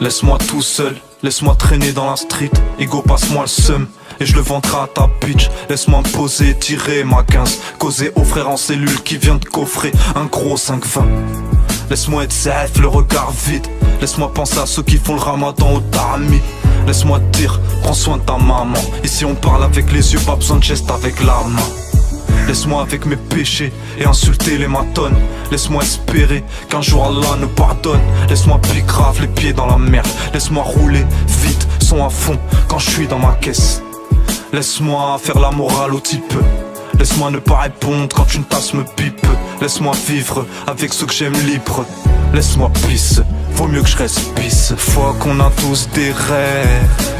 Laisse-moi tout seul, laisse-moi traîner dans la street. Ego, passe-moi le seum et je le vendrai à ta bitch. Laisse-moi me poser, tirer ma 15, causer au frère en cellule qui vient de coffrer un gros 5-20. Laisse-moi être safe, le regard vide. Laisse-moi penser à ceux qui font le ramadan au tarmi. Laisse-moi te dire, prends soin de ta maman. Ici on parle avec les yeux, pas besoin de geste avec la main. Laisse-moi avec mes péchés et insulter les matones. Laisse-moi espérer qu'un jour Allah nous pardonne. Laisse-moi grave les pieds dans la merde. Laisse-moi rouler vite, son à fond quand je suis dans ma caisse. Laisse-moi faire la morale au type. Laisse-moi ne pas répondre quand une tasse me pipe. Laisse-moi vivre avec ceux que j'aime libre. Laisse-moi pisse, vaut mieux que je reste pisse. Fois qu'on a tous des rêves.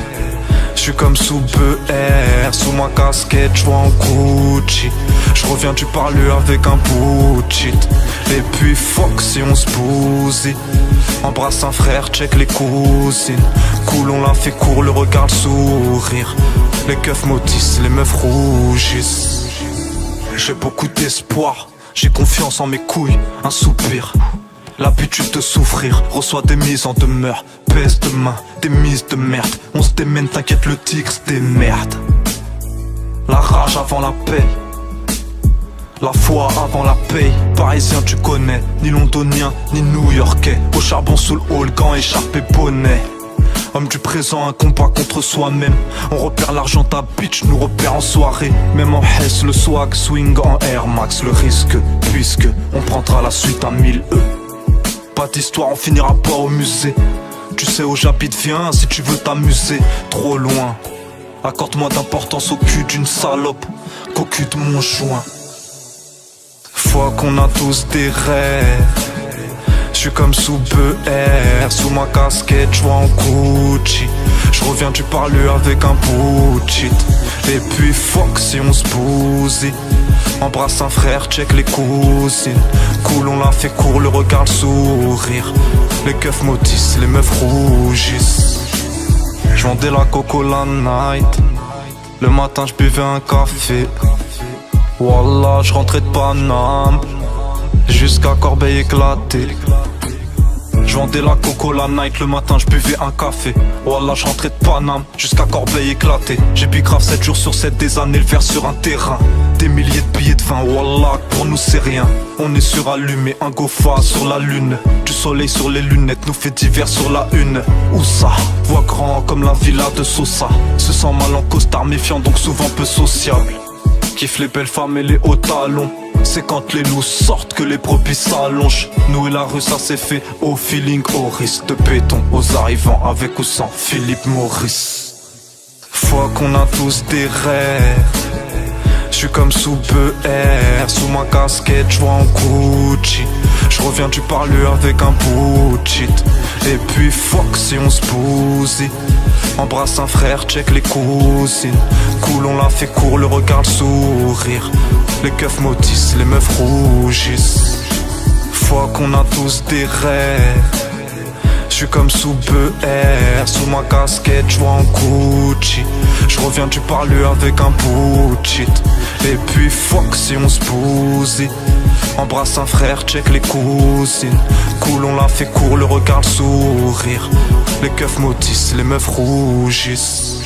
Je suis comme sous BR, sous ma casquette, je vois en Gucci. Je reviens du parler avec un bullshit. Et puis fuck si on se bousille. Embrasse un frère, check les cousines. Cool, on l'a fait court, le regard, le sourire. Les keufs maudissent, les meufs rougissent. J'ai beaucoup d'espoir, j'ai confiance en mes couilles, un soupir. L'habitude de souffrir, reçoit des mises en demeure. Pèse de main, des mises de merde. On se démène, t'inquiète, le tigre se démerde. La rage avant la paix, la foi avant la paye. Parisien tu connais, ni londonien, ni new-yorkais. Au charbon sous le hall, gants, écharpe et bonnet. Homme du présent, un combat contre soi-même. On repère l'argent, ta bitch nous repère en soirée. Même en Hesse, le swag, swing en Air Max. Le risque, puisque on prendra la suite à 1000 E. Pas d'histoire, on finira pas au musée. Tu sais où j'habite, viens si tu veux t'amuser. Trop loin, accorde-moi d'importance au cul d'une salope qu'au cul de mon joint. Fois qu'on a tous des rêves. Je suis comme sous BR, sous ma casquette, je vois en Gucci. Je reviens du parler avec un bullshit. Et puis fuck si on se bousille. Embrasse un frère, check les cousines. Cool, on l'a fait court, le regard, le sourire. Les keufs maudissent, les meufs rougissent. Je vendais la coco la night. Le matin je buvais un café. Wallah, je rentrais de Paname jusqu'à Corbeil éclaté. Je vendais la coco la night, le matin je buvais un café. Wallah, je rentrais de Paname jusqu'à Corbeil éclaté. J'ai grave 7 jours sur 7 des années, le faire sur un terrain. Des milliers de billets de vin, wallah, pour nous c'est rien. On est surallumé, un gofa sur la lune. Du soleil sur les lunettes, nous fait divers sur la une. Où ça? Voix grand comme la villa de Sosa. Se sent mal en costard, méfiant donc souvent peu sociable. Kiffe les belles femmes et les hauts talons. C'est quand les loups sortent que les brebis s'allongent. Nous et la rue ça s'est fait au feeling, au risque de béton. Aux arrivants avec ou sans Philippe Maurice. Fois qu'on a tous des rêves. Je suis comme sous BR, sous ma casquette, je vois en Gucci. Je reviens du parler avec un bullshit. Et puis fuck si on se bousille. Embrasse un frère, check les cousines. Cool, on l'a fait court, le regard, le sourire. Les keufs maudissent, les meufs rougissent. Fois qu'on a tous des rêves. Je suis comme sous BR, sous ma casquette, je vois en Gucci. Je reviens du parler avec un bullshit. Et puis fuck si on se bousille. Embrasse un frère, check les cousines. Cool, on l'a fait court, le regard, le sourire. Les keufs maudissent, les meufs rougissent.